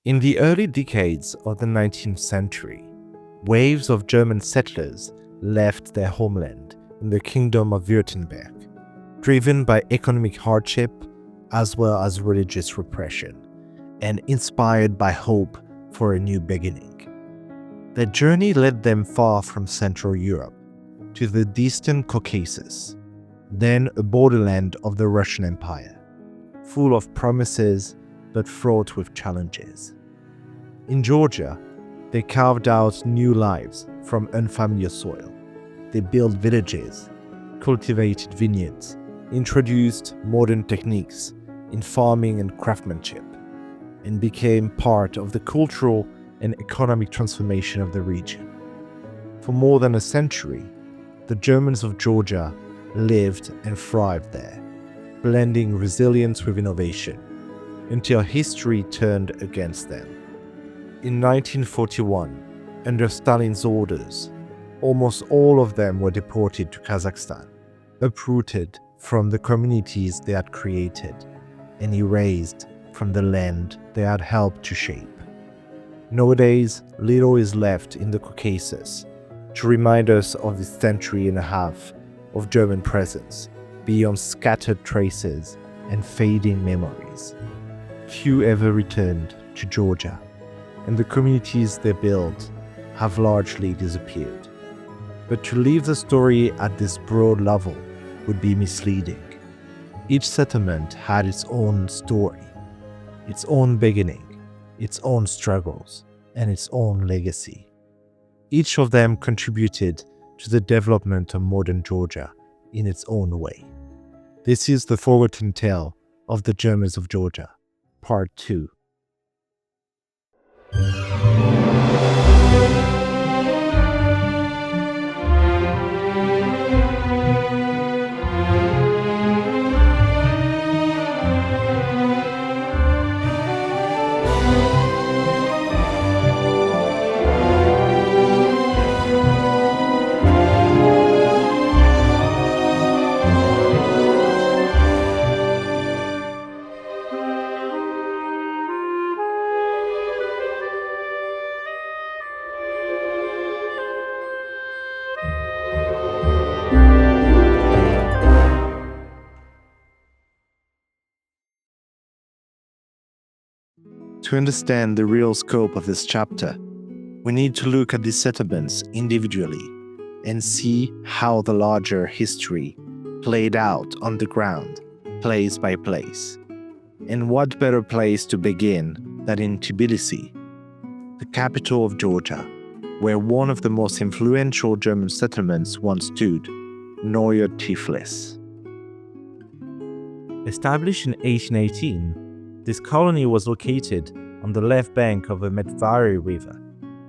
In the early decades of the 19th century, waves of German settlers left their homeland in the Kingdom of Württemberg, driven by economic hardship as well as religious repression, and inspired by hope for a new beginning. Their journey led them far from Central Europe to the distant Caucasus, then a borderland of the Russian Empire, full of promises but fraught with challenges. In Georgia, they carved out new lives from unfamiliar soil. They built villages, cultivated vineyards, introduced modern techniques in farming and craftsmanship, and became part of the cultural and economic transformation of the region. For more than a century, the Germans of Georgia lived and thrived there, blending resilience with innovation, until history turned against them. In 1941, under Stalin's orders, almost all of them were deported to Kazakhstan, uprooted from the communities they had created, and erased from the land they had helped to shape. Nowadays, little is left in the Caucasus to remind us of this century and a half of German presence beyond scattered traces and fading memories. Few ever returned to Georgia, and the communities they built have largely disappeared. But to leave the story at this broad level would be misleading. Each settlement had its own story, its own beginning, its own struggles, and its own legacy. Each of them contributed to the development of modern Georgia in its own way. This is the forgotten tale of the Germans of Georgia, Part 2. To understand the real scope of this chapter, we need to look at these settlements individually and see how the larger history played out on the ground, place by place. And what better place to begin than in Tbilisi, the capital of Georgia, where one of the most influential German settlements once stood, Neu Tiflis. Established in 1818, this colony was located on the left bank of the Medvari River,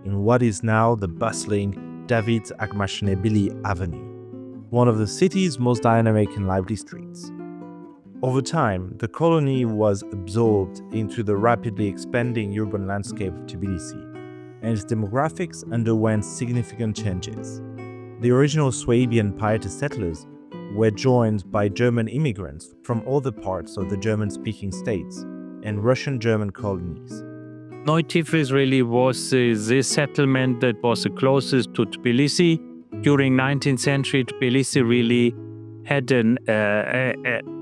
in what is now the bustling David Akhmashnebili Avenue, one of the city's most dynamic and lively streets. Over time, the colony was absorbed into the rapidly expanding urban landscape of Tbilisi, and its demographics underwent significant changes. The original Swabian pietist settlers were joined by German immigrants from other parts of the German-speaking states and Russian-German colonies. Neu Tiflis really was the settlement that was the closest to Tbilisi. During 19th century, Tbilisi really had a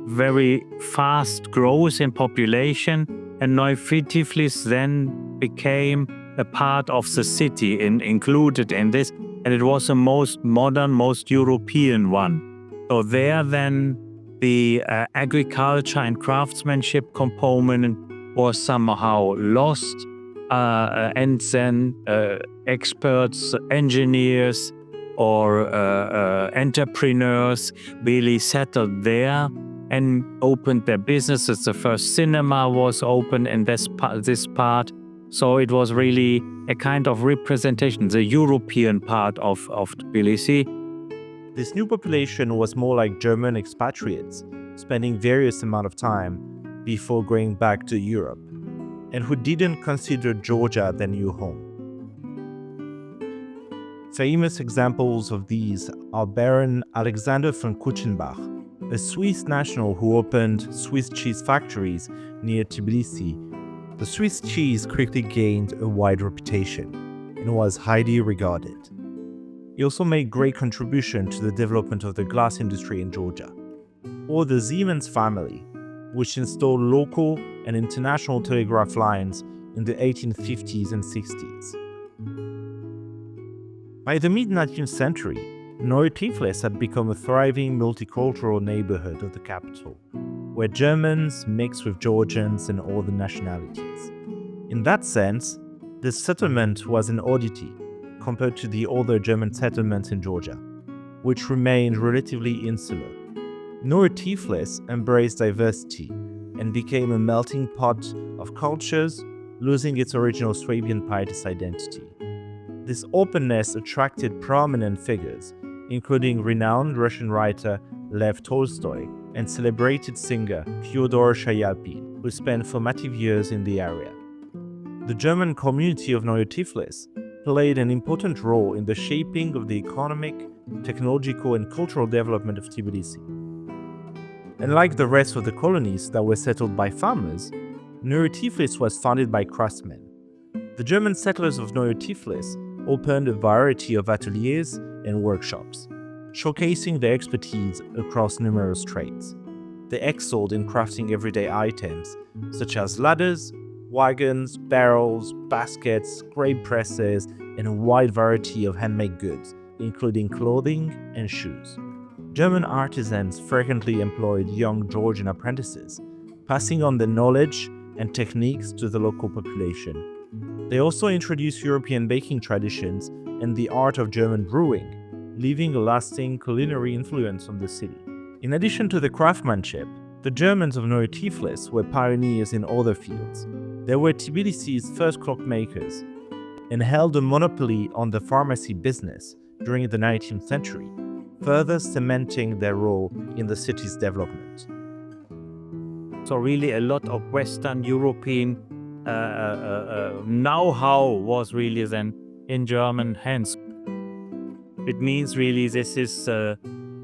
very fast growth in population, and Neu Tiflis then became a part of the city and included in this, and it was the most modern, most European one. So there then the agriculture and craftsmanship component was somehow lost, and then experts, engineers or entrepreneurs really settled there and opened their businesses. The first cinema was open in this part. So it was really a kind of representation, the European part of Tbilisi. This new population was more like German expatriates, spending various amount of time before going back to Europe, and who didn't consider Georgia their new home. Famous examples of these are Baron Alexander von Kutschenbach, a Swiss national who opened Swiss cheese factories near Tbilisi, The Swiss cheese quickly gained a wide reputation and was highly regarded. He also made great contribution to the development of the glass industry in Georgia. Or the Siemens family, which installed local and international telegraph lines in the 1850s and 60s. By the mid-19th century, Neu Tiflis had become a thriving multicultural neighborhood of the capital, where Germans mixed with Georgians and other nationalities. In that sense, this settlement was an oddity compared to the other German settlements in Georgia, which remained relatively insular. Neu Tiflis embraced diversity and became a melting pot of cultures, losing its original Swabian pietist identity. This openness attracted prominent figures, including renowned Russian writer Lev Tolstoy and celebrated singer Fyodor Shayalpin, who spent formative years in the area. The German community of Neu Tiflis played an important role in the shaping of the economic, technological, and cultural development of Tbilisi. Unlike the rest of the colonies that were settled by farmers, Neu Tiflis was founded by craftsmen. The German settlers of Neu Tiflis opened a variety of ateliers and workshops, showcasing their expertise across numerous trades. They excelled in crafting everyday items such as ladders, wagons, barrels, baskets, grape presses, and a wide variety of handmade goods, including clothing and shoes. German artisans frequently employed young Georgian apprentices, passing on the knowledge and techniques to the local population. They also introduced European baking traditions and the art of German brewing, leaving a lasting culinary influence on the city. In addition to the craftsmanship, the Germans of Neu Tiflis were pioneers in other fields. They were Tbilisi's first clockmakers and held a monopoly on the pharmacy business during the 19th century, further cementing their role in the city's development. So really a lot of Western European know-how was really then in German hands. It means really this is a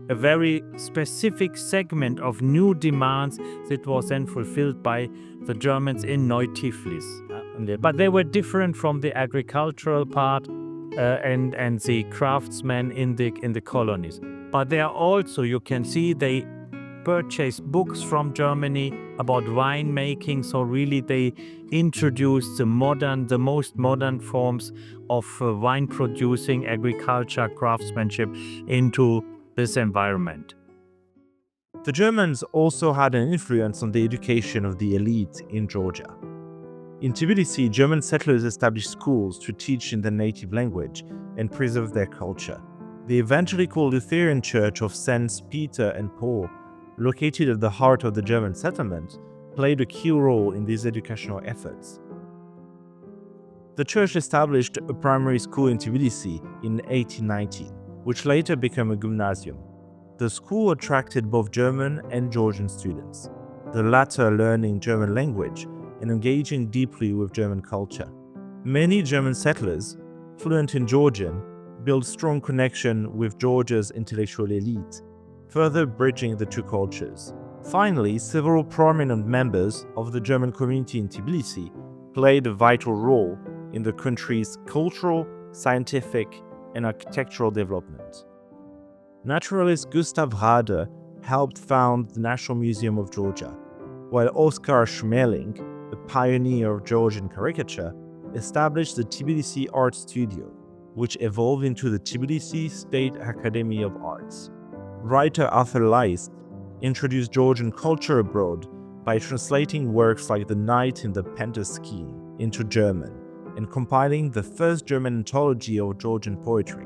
very specific segment of new demands that was then fulfilled by the Germans in Neu Tiflis. But they were different from the agricultural part and the craftsmen in the colonies. But they are also, you can see, they purchased books from Germany about winemaking, so really they introduced the most modern forms of wine producing, agriculture, craftsmanship into this environment. The Germans also had an influence on the education of the elite in Georgia. In Tbilisi, German settlers established schools to teach in their native language and preserve their culture. The Evangelical Lutheran Church of Saints Peter and Paul, located at the heart of the German settlement, played a key role in these educational efforts. The church established a primary school in Tbilisi in 1819, which later became a gymnasium. The school attracted both German and Georgian students, the latter learning German language and engaging deeply with German culture. Many German settlers, fluent in Georgian, built strong connection with Georgia's intellectual elite, further bridging the two cultures. Finally, several prominent members of the German community in Tbilisi played a vital role in the country's cultural, scientific, and architectural development. Naturalist Gustav Rader helped found the National Museum of Georgia, while Oskar Schmeling, a pioneer of Georgian caricature, established the Tbilisi Art Studio, which evolved into the Tbilisi State Academy of Arts. Writer Arthur Leist introduced Georgian culture abroad by translating works like The Night in the Panther Skin into German and compiling the first German anthology of Georgian poetry.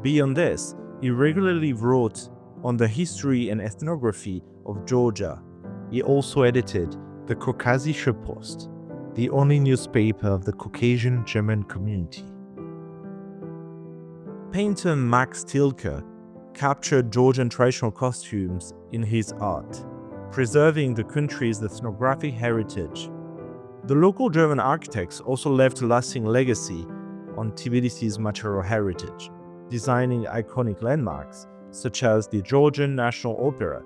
Beyond this, he regularly wrote on the history and ethnography of Georgia. He also edited the Kaukasische Post, the only newspaper of the Caucasian German community. Painter Max Tilke captured Georgian traditional costumes in his art, preserving the country's ethnographic heritage. The local German architects also left a lasting legacy on Tbilisi's material heritage, designing iconic landmarks such as the Georgian National Opera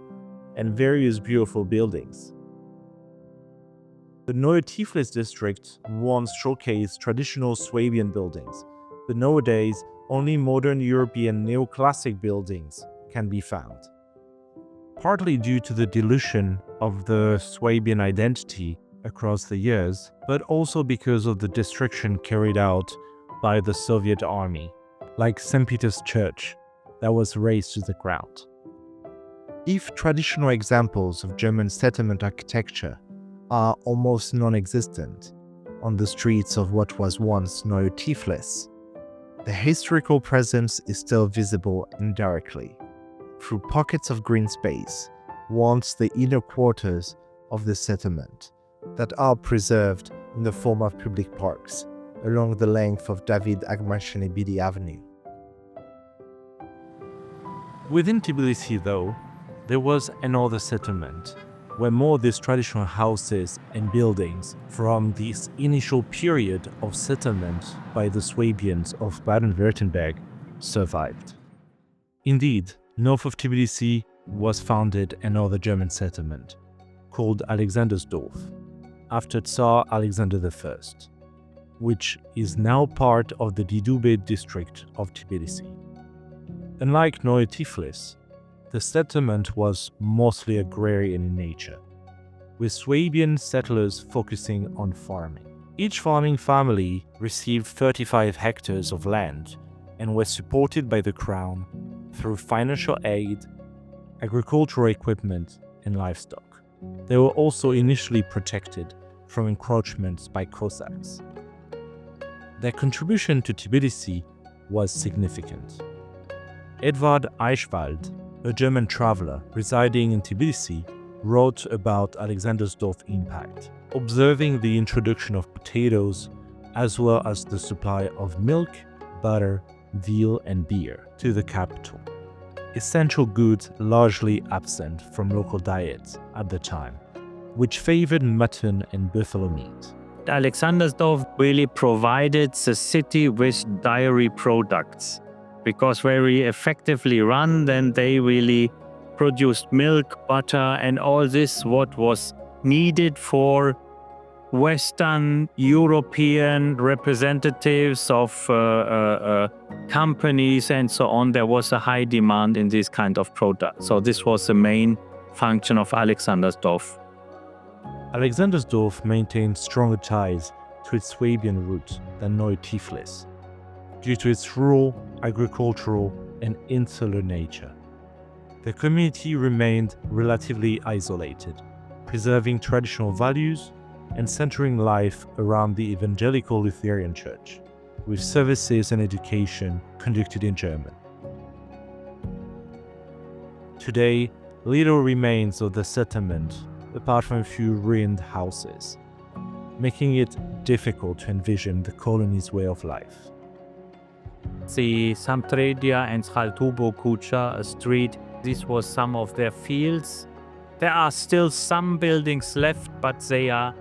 and various beautiful buildings. The Neu Tiflis district once showcased traditional Swabian buildings, but nowadays only modern European neoclassic buildings can be found. Partly due to the dilution of the Swabian identity across the years, but also because of the destruction carried out by the Soviet army, like St. Peter's Church, that was razed to the ground. If traditional examples of German settlement architecture are almost non-existent on the streets of what was once Neu Tiflis, the historical presence is still visible indirectly, through pockets of green space, once the inner quarters of the settlement, that are preserved in the form of public parks along the length of David Agmarchenebidi Avenue. Within Tbilisi, though, there was another settlement, where more of these traditional houses and buildings from this initial period of settlement by the Swabians of Baden-Württemberg survived. Indeed, north of Tbilisi was founded another German settlement, called Alexanderdorf, after Tsar Alexander I, which is now part of the Didube district of Tbilisi. Unlike Neu Tiflis, the settlement was mostly agrarian in nature, with Swabian settlers focusing on farming. Each farming family received 35 hectares of land and was supported by the crown through financial aid, agricultural equipment, and livestock. They were also initially protected from encroachments by Cossacks. Their contribution to Tbilisi was significant. Edward Eichwald, a German traveler residing in Tbilisi, wrote about Alexandersdorf's impact, observing the introduction of potatoes as well as the supply of milk, butter, veal, and beer to the capital, essential goods largely absent from local diets at the time, which favored mutton and buffalo meat. Alexandersdorf really provided the city with dairy products, because very effectively run, then they really produced milk, butter, and all this what was needed for Western European representatives of companies and so on. There was a high demand in this kind of product. So this was the main function of Alexandersdorf. Alexandersdorf maintained stronger ties to its Swabian roots than Neu Tiflis, due to its rural, agricultural, and insular nature. The community remained relatively isolated, preserving traditional values and centering life around the Evangelical Lutheran Church, with services and education conducted in German. Today, little remains of the settlement apart from a few ruined houses, making it difficult to envision the colony's way of life. The Samtredia and Schaltubo Kucha street, this was some of their fields. There are still some buildings left, but they are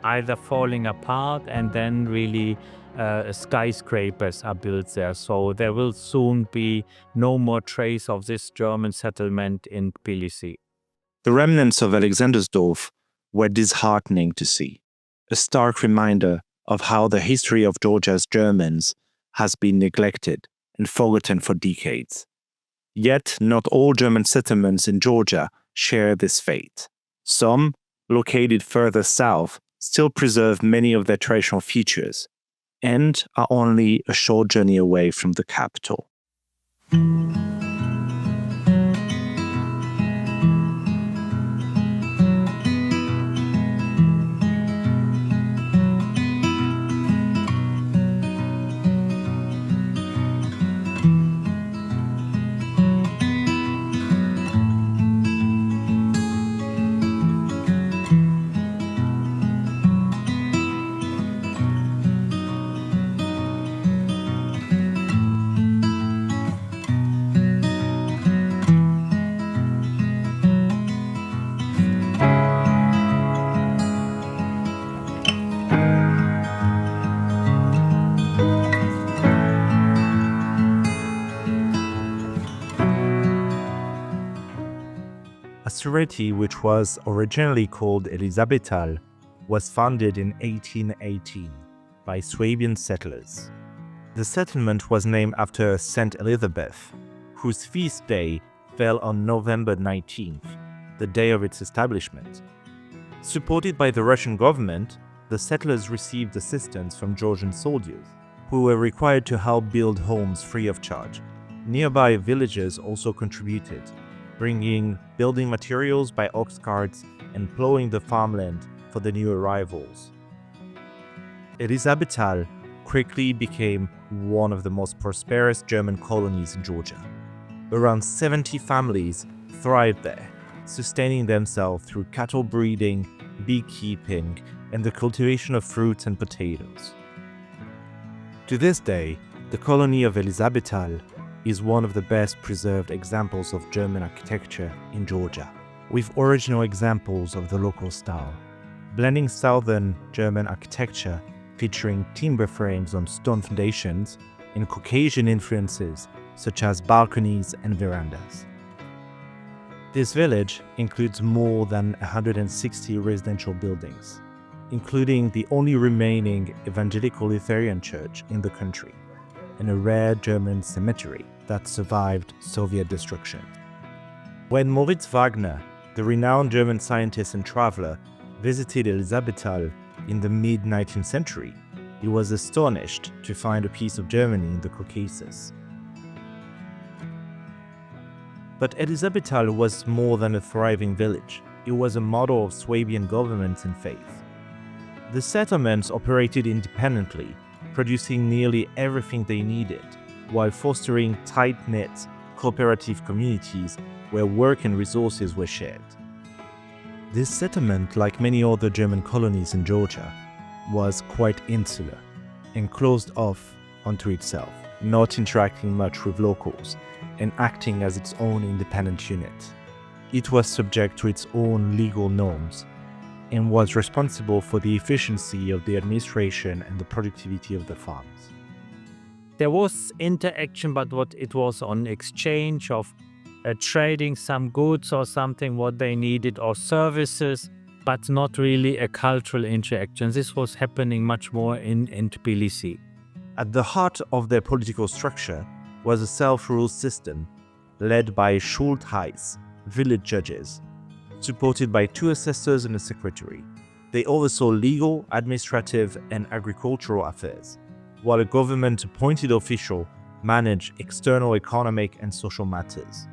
either falling apart and then really skyscrapers are built there. So there will soon be no more trace of this German settlement in Tbilisi. The remnants of Alexandersdorf were disheartening to see, a stark reminder of how the history of Georgia's Germans has been neglected and forgotten for decades. Yet, not all German settlements in Georgia share this fate. Some, located further south, still preserve many of their traditional features and are only a short journey away from the capital. Prosperity, which was originally called Elisabethtal, was founded in 1818 by Swabian settlers. The settlement was named after Saint Elizabeth, whose feast day fell on November 19th, the day of its establishment. Supported by the Russian government, the settlers received assistance from Georgian soldiers, who were required to help build homes free of charge. Nearby villages also contributed, bringing building materials by ox carts and plowing the farmland for the new arrivals. Elisabethtal quickly became one of the most prosperous German colonies in Georgia. Around 70 families thrived there, sustaining themselves through cattle breeding, beekeeping, and the cultivation of fruits and potatoes. To this day, the colony of Elisabethtal is one of the best preserved examples of German architecture in Georgia, with original examples of the local style, blending southern German architecture featuring timber frames on stone foundations and Caucasian influences such as balconies and verandas. This village includes more than 160 residential buildings, including the only remaining evangelical Lutheran church in the country, and a rare German cemetery that survived Soviet destruction. When Moritz Wagner, the renowned German scientist and traveler, visited Elisabethtal in the mid-19th century, he was astonished to find a piece of Germany in the Caucasus. But Elisabethtal was more than a thriving village. It was a model of Swabian governance and faith. The settlements operated independently, producing nearly everything they needed, while fostering tight-knit, cooperative communities where work and resources were shared. This settlement, like many other German colonies in Georgia, was quite insular and closed off onto itself, not interacting much with locals and acting as its own independent unit. It was subject to its own legal norms and was responsible for the efficiency of the administration and the productivity of the farms. There was interaction, but what it was on exchange of trading some goods or something what they needed or services, but not really a cultural interaction. This was happening much more in Tbilisi. At the heart of their political structure was a self-rule system led by Schultheiß, village judges, supported by 2 assessors and a secretary. They oversaw legal, administrative, and agricultural affairs, while a government-appointed official managed external economic and social matters.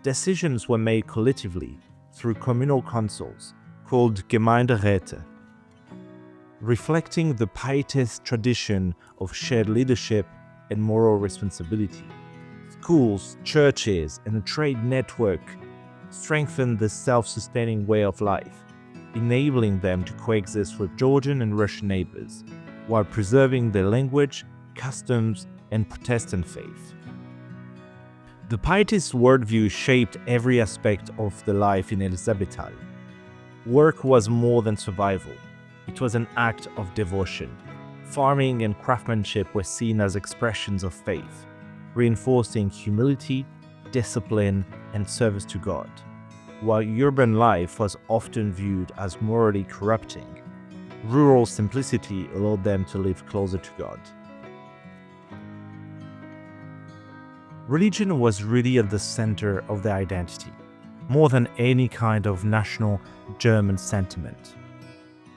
Decisions were made collectively through communal councils called Gemeinderäte, reflecting the pietist tradition of shared leadership and moral responsibility. Schools, churches, and a trade network strengthened the self-sustaining way of life, enabling them to coexist with Georgian and Russian neighbors, while preserving their language, customs, and Protestant faith. The pietist worldview shaped every aspect of the life in Elisabethtal. Work was more than survival. It was an act of devotion. Farming and craftsmanship were seen as expressions of faith, reinforcing humility, discipline, and service to God, while urban life was often viewed as morally corrupting. Rural simplicity allowed them to live closer to God. Religion was really at the center of their identity, more than any kind of national German sentiment.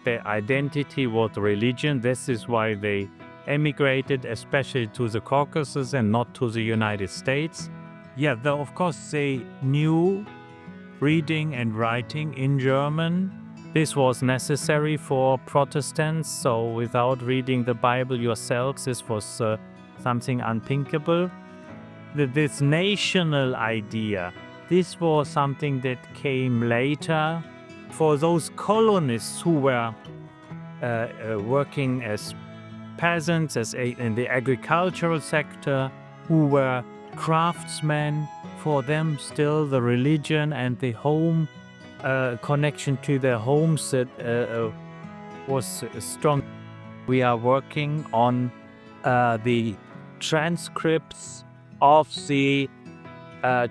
Their identity was religion. This is why they emigrated, especially to the Caucasus and not to the United States. Yeah, though of course they knew reading and writing in German. This was necessary for Protestants, so without reading the Bible yourselves, this was something unthinkable. This national idea, this was something that came later. For those colonists who were working as peasants, in the agricultural sector, who were craftsmen, for them still the religion and the home connection to their homes was strong. We are working on the transcripts of the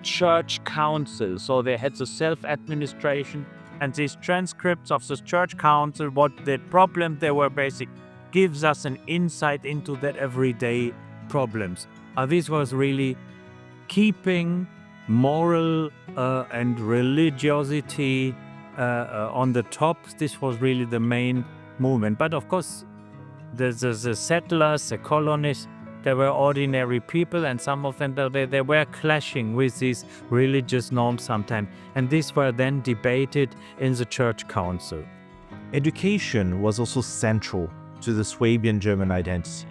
church council. So they had the self-administration, and these transcripts of the church council, what the problem they were basic, gives us an insight into that everyday problems. This was really keeping moral and religiosity on the top. This was really the main movement. But of course, the settlers, the colonies, they were ordinary people, and some of them, they were clashing with these religious norms sometimes. And these were then debated in the church council. Education was also central to the Swabian German identity.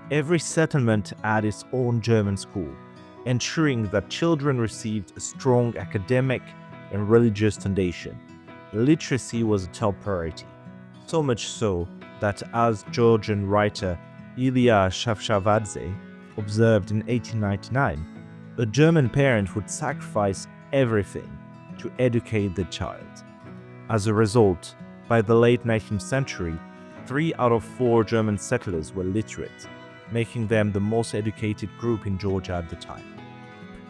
Every settlement had its own German school, ensuring that children received a strong academic and religious foundation. Literacy was a top priority, so much so that, as Georgian writer Ilya Shavshavadze observed in 1899, a German parent would sacrifice everything to educate the child. As a result, by the late 19th century, 3 out of 4 German settlers were literate, making them the most educated group in Georgia at the time.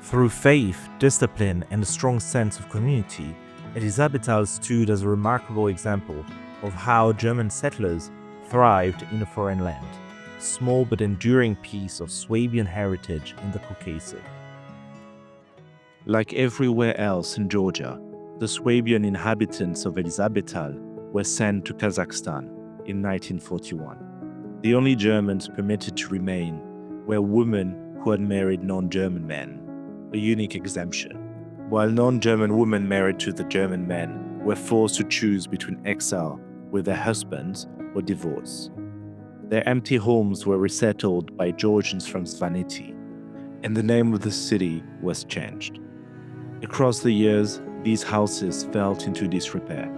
Through faith, discipline, and a strong sense of community, Elisabethtal stood as a remarkable example of how German settlers thrived in a foreign land, a small but enduring piece of Swabian heritage in the Caucasus. Like everywhere else in Georgia, the Swabian inhabitants of Elisabethtal were sent to Kazakhstan in 1941. The only Germans permitted to remain were women who had married non-German men, a unique exemption, while non-German women married to the German men were forced to choose between exile with their husbands or divorce. Their empty homes were resettled by Georgians from Svaneti, and the name of the city was changed. Across the years, these houses fell into disrepair,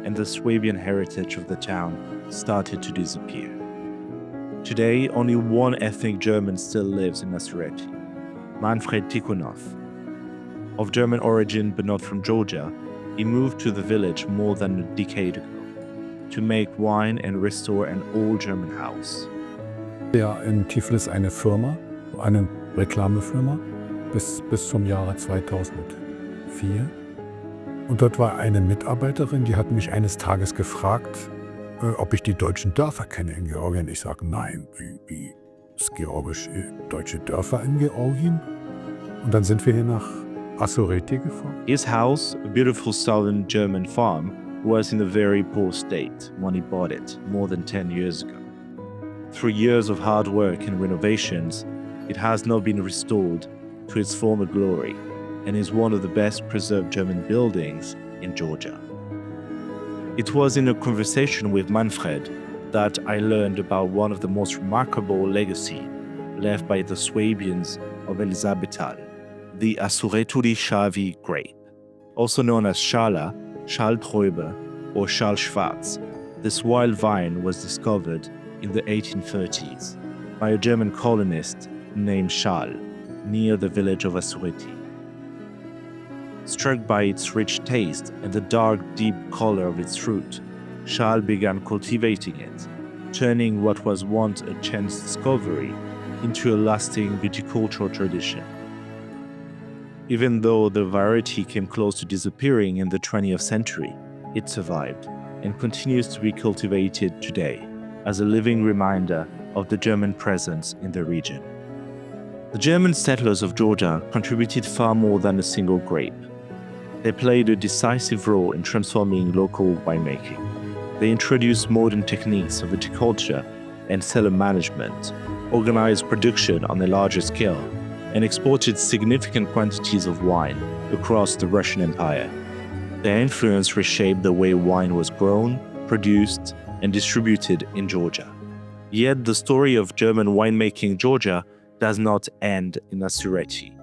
and the Swabian heritage of the town started to disappear. Today, only one ethnic German still lives in Asureti, Manfred Tikhonov. Of German origin but not from Georgia, he moved to the village more than a decade ago to make wine and restore an old German house. Ja, in Tiflis eine Firma, eine Reklamefirma, bis zum Jahre 2004. Und dort war eine Mitarbeiterin, die hat mich eines Tages gefragt, ob ich die deutschen Dörfer kenne in Georgien. Ich sage, nein, wie ist deutsche Dörfer in Georgien? Und dann sind wir hier nach Asureti gefahren. His house, a beautiful southern German farm, was in a very poor state when he bought it more than 10 years ago. Through years of hard work and renovations, it has now been restored to its former glory and is one of the best preserved German buildings in Georgia. It was in a conversation with Manfred that I learned about one of the most remarkable legacy left by the Swabians of Elisabethtal, the Asuretuli Shavi grape, also known as Schala, Schallträuber, or Schallschwarz. This wild vine was discovered in the 1830s by a German colonist named Schall, near the village of Asureti. Struck by its rich taste and the dark, deep color of its fruit, Schall began cultivating it, turning what was once a chance discovery into a lasting viticultural tradition. Even though the variety came close to disappearing in the 20th century, it survived and continues to be cultivated today as a living reminder of the German presence in the region. The German settlers of Georgia contributed far more than a single grape. They played a decisive role in transforming local winemaking. They introduced modern techniques of viticulture and cellar management, organized production on a larger scale, and exported significant quantities of wine across the Russian Empire. Their influence reshaped the way wine was grown, produced, and distributed in Georgia. Yet the story of German winemaking in Georgia does not end in Asureti.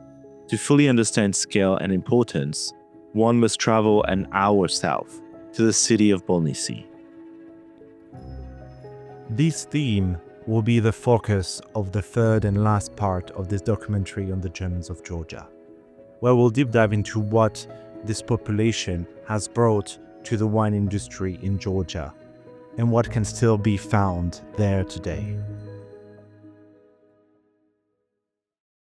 To fully understand scale and importance, one must travel an hour south to the city of Bolnisi. This theme will be the focus of the third and last part of this documentary on the Germans of Georgia, where we'll deep dive into what this population has brought to the wine industry in Georgia and what can still be found there today.